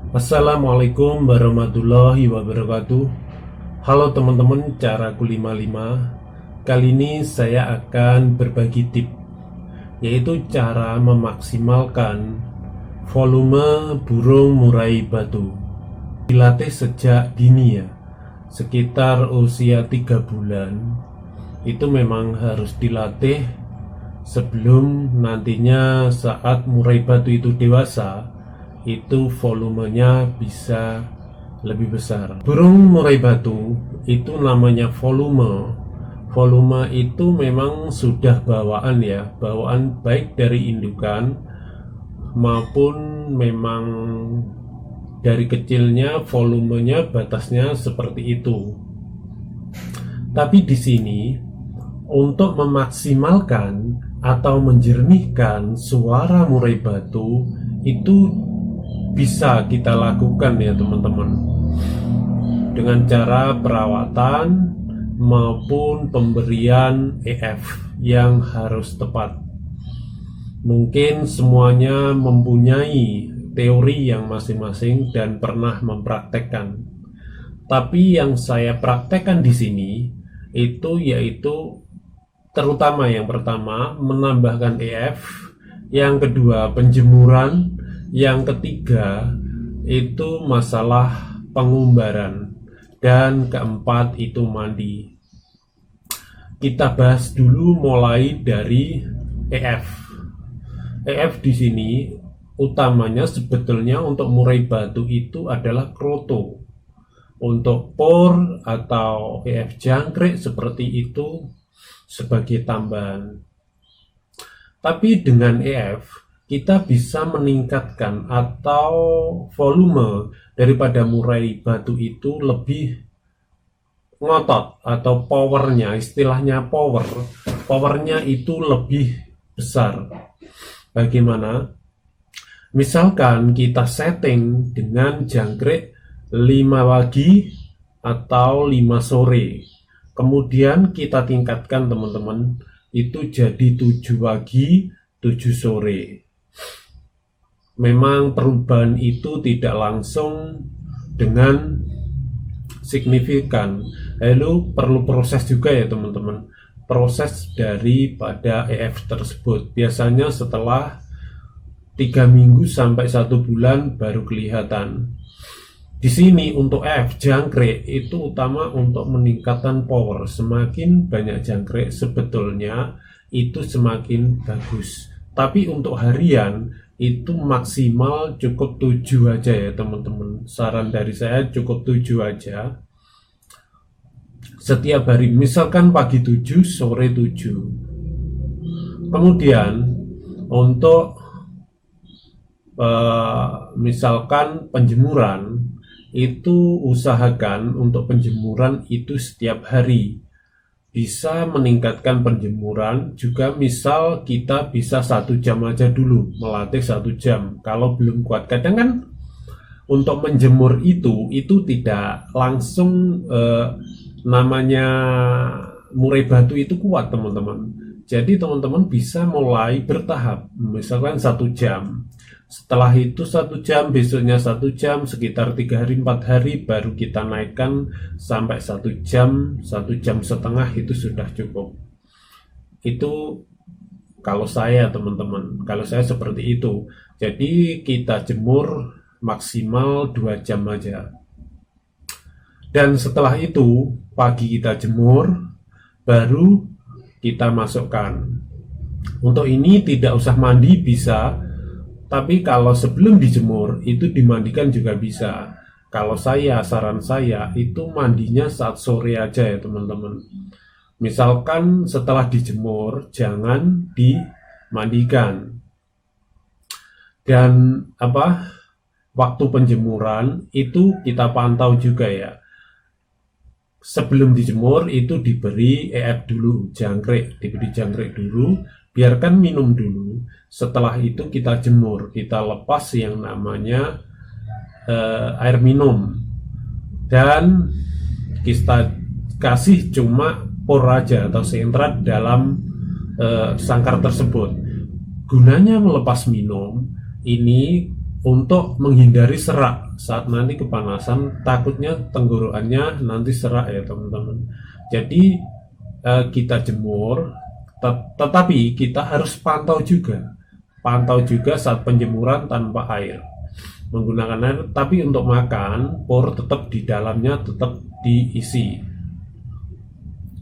Assalamualaikum warahmatullahi wabarakatuh. Halo teman-teman, Caraku 55. Kali ini saya akan berbagi tip, yaitu cara memaksimalkan volume burung murai batu. Dilatih sejak dini ya, sekitar usia 3 bulan. Itu memang harus dilatih sebelum nantinya saat murai batu itu dewasa, itu volumenya bisa lebih besar. Burung murai batu itu namanya volume. Volume itu memang sudah bawaan ya, bawaan baik dari indukan maupun memang dari kecilnya volumenya batasnya seperti itu. Tapi di sini untuk memaksimalkan atau menjernihkan suara murai batu itu bisa kita lakukan ya teman-teman, dengan cara perawatan maupun pemberian EF yang harus tepat. Mungkin semuanya mempunyai teori yang masing-masing dan pernah mempraktekkan. Tapi yang saya praktekkan di sini itu yaitu terutama yang pertama menambahkan EF, yang kedua penjemuran, yang ketiga itu masalah pengumbaran, dan keempat itu mandi. Kita bahas dulu mulai dari EF. EF di sini utamanya sebetulnya untuk murai batu itu adalah kroto. Untuk por atau EF jangkrik seperti itu sebagai tambahan. Tapi dengan EF kita bisa meningkatkan atau volume daripada murai batu itu lebih ngotot, atau powernya, istilahnya powernya itu lebih besar. Bagaimana? Misalkan kita setting dengan jangkrik 5 pagi atau 5 sore, kemudian kita tingkatkan teman-teman, itu jadi 7 pagi 7 sore. Memang perubahan itu tidak langsung dengan signifikan, lalu perlu proses juga ya teman-teman, proses daripada EF tersebut. Biasanya setelah 3 minggu sampai 1 bulan baru kelihatan. Di sini untuk EF jangkrik itu utama untuk meningkatkan power. Semakin banyak jangkrik sebetulnya itu semakin bagus. Tapi untuk harian itu maksimal cukup 7 aja ya teman-teman. Saran dari saya cukup 7 aja. Setiap hari, misalkan pagi 7, sore 7. Kemudian untuk misalkan penjemuran, itu usahakan untuk penjemuran itu setiap hari. Bisa meningkatkan penjemuran juga, misal kita bisa 1 jam aja dulu, melatih 1 jam. Kalau belum kuat, kadang kan untuk menjemur itu tidak langsung namanya murai batu itu kuat teman-teman. Jadi teman-teman bisa mulai bertahap, misalkan 1 jam. Setelah itu 1 jam, besoknya 1 jam, sekitar 3 hari 4 hari baru kita naikkan sampai 1 jam, 1,5 jam itu sudah cukup. Itu kalau saya teman-teman, kalau saya seperti itu. Jadi kita jemur maksimal 2 jam aja. Dan setelah itu pagi kita jemur, baru kita masukkan. Untuk ini tidak usah mandi bisa, tapi kalau sebelum dijemur itu dimandikan juga bisa. Kalau saran saya itu mandinya saat sore aja ya teman-teman. Misalkan setelah dijemur jangan dimandikan. Dan waktu penjemuran itu kita pantau juga ya. Sebelum dijemur itu diberi EF dulu, diberi jangkrik dulu, biarkan minum dulu. Setelah itu kita jemur, kita lepas yang namanya air minum, dan kita kasih cuma por aja atau sentrat dalam sangkar tersebut. Gunanya melepas minum ini untuk menghindari serak saat nanti kepanasan, takutnya tenggorokannya nanti serak ya teman-teman. Jadi kita jemur, tetapi kita harus pantau juga saat penjemuran tanpa air, menggunakan air. Tapi untuk makan, por tetap di dalamnya tetap diisi.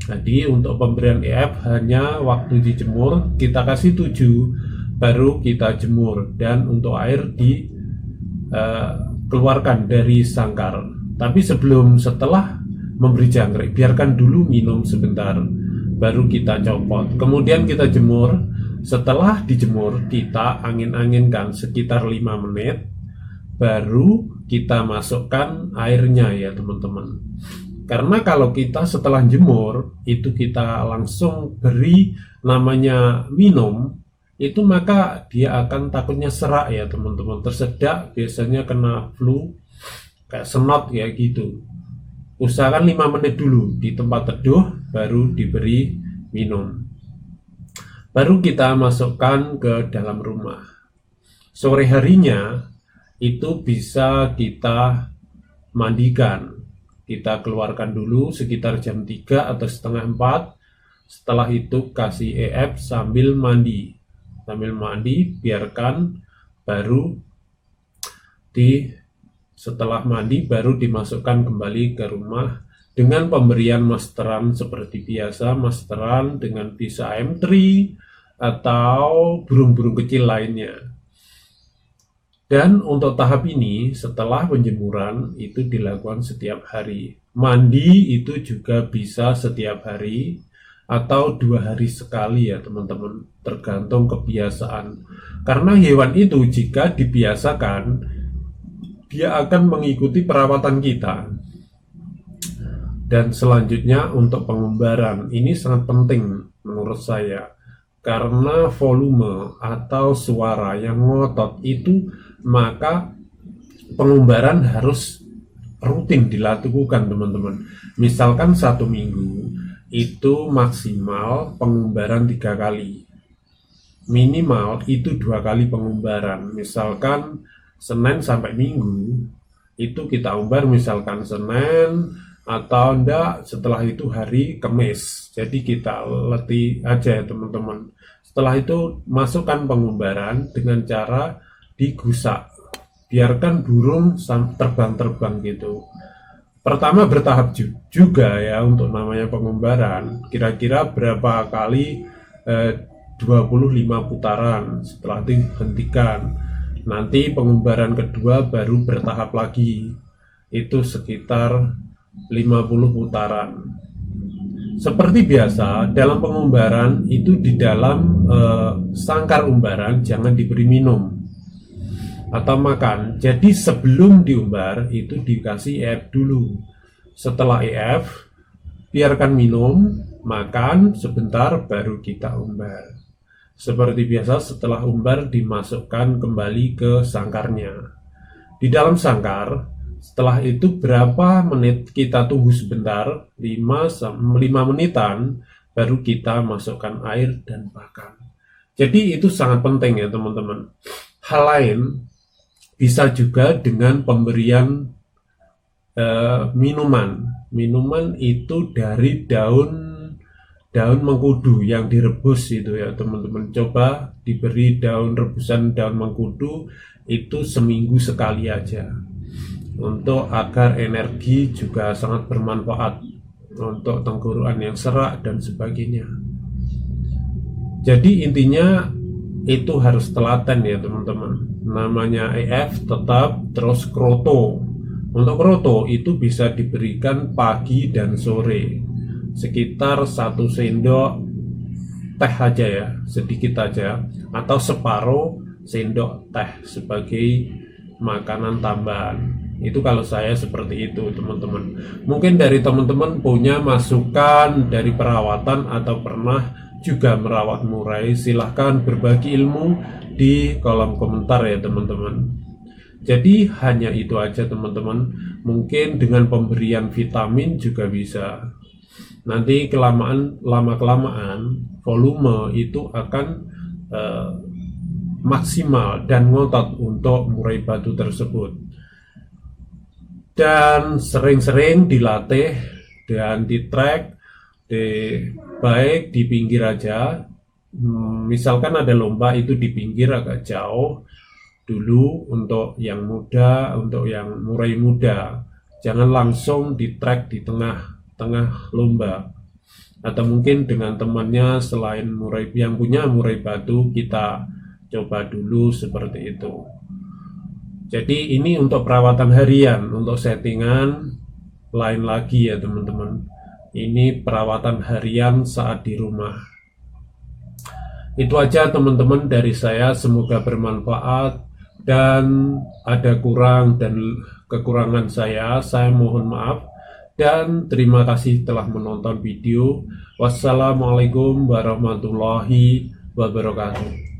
Jadi untuk pemberian EF hanya waktu dijemur kita kasih 7, baru kita jemur, dan untuk air dikeluarkan dari sangkar. Tapi setelah memberi jangkrik, biarkan dulu minum sebentar, baru kita copot, kemudian kita jemur. Setelah dijemur kita angin-anginkan sekitar 5 menit, baru kita masukkan airnya ya teman-teman. Karena kalau kita setelah jemur itu kita langsung beri namanya minum, itu maka dia akan takutnya serak ya teman-teman, tersedak, biasanya kena flu kayak senot ya gitu. Usahakan 5 menit dulu di tempat teduh baru diberi minum, baru kita masukkan ke dalam rumah. Sore harinya itu bisa kita mandikan, kita keluarkan dulu sekitar jam 3 atau setengah 4. Setelah itu kasih EF sambil mandi, biarkan, baru setelah mandi baru dimasukkan kembali ke rumah dengan pemberian masteran seperti biasa, masteran dengan bisa ayam teri atau burung-burung kecil lainnya. Dan untuk tahap ini setelah penjemuran itu dilakukan setiap hari. Mandi itu juga bisa setiap hari atau 2 hari sekali ya teman-teman, tergantung kebiasaan. Karena hewan itu jika dibiasakan, dia akan mengikuti perawatan kita. Dan selanjutnya untuk pengumbaran, ini sangat penting menurut saya, karena volume atau suara yang ngotot itu, maka pengumbaran harus rutin dilakukan teman-teman. Misalkan 1 minggu itu maksimal pengumbaran 3 kali, minimal itu 2 kali pengumbaran. Misalkan Senin sampai Minggu itu kita umbar, misalkan Senin, atau enggak setelah itu hari Kamis. Jadi kita letih aja ya teman-teman. Setelah itu masukkan pengumbaran dengan cara digusak, biarkan burung terbang-terbang gitu. Pertama bertahap juga ya untuk namanya pengumbaran, kira-kira berapa kali, 25 putaran. Setelah itu hentikan, nanti pengumbaran kedua baru bertahap lagi, itu sekitar 50 putaran. Seperti biasa dalam pengumbaran itu, di dalam sangkar umbaran jangan diberi minum atau makan. Jadi sebelum diumbar itu dikasih EF dulu. Setelah EF biarkan minum, makan sebentar, baru kita umbar. Seperti biasa setelah umbar dimasukkan kembali ke sangkarnya. Di dalam sangkar, setelah itu berapa menit kita tunggu sebentar, 5 menitan, baru kita masukkan air dan pakan. Jadi itu sangat penting ya teman-teman. Hal lain bisa juga dengan pemberian minuman itu dari daun mengkudu yang direbus itu ya teman-teman. Coba diberi rebusan daun mengkudu itu seminggu sekali aja, untuk agar energi juga sangat bermanfaat untuk tenggorokan yang serak dan sebagainya. Jadi intinya itu harus telaten ya teman-teman. Namanya EF tetap, terus kroto. Untuk kroto itu bisa diberikan pagi dan sore, sekitar 1 sendok teh aja ya, sedikit aja, atau separuh sendok teh sebagai makanan tambahan. Itu kalau saya seperti itu teman-teman. Mungkin dari teman-teman punya masukan dari perawatan atau pernah juga merawat murai, silahkan berbagi ilmu di kolom komentar ya teman-teman. Jadi hanya itu aja teman-teman. Mungkin dengan pemberian vitamin juga bisa. Nanti lama-kelamaan volume itu akan maksimal dan ngotot untuk murai batu tersebut, dan sering-sering dilatih dan di track baik di pinggir aja. Misalkan ada lomba itu di pinggir agak jauh dulu untuk yang muda, untuk yang murai muda. Jangan langsung di track di tengah-tengah lomba. Atau mungkin dengan temannya selain murai yang punya murai batu, kita coba dulu seperti itu. Jadi ini untuk perawatan harian, untuk settingan lain lagi ya teman-teman. Ini perawatan harian saat di rumah. Itu aja teman-teman dari saya, semoga bermanfaat, dan ada kurang dan kekurangan saya mohon maaf, dan terima kasih telah menonton video. Wassalamualaikum warahmatullahi wabarakatuh.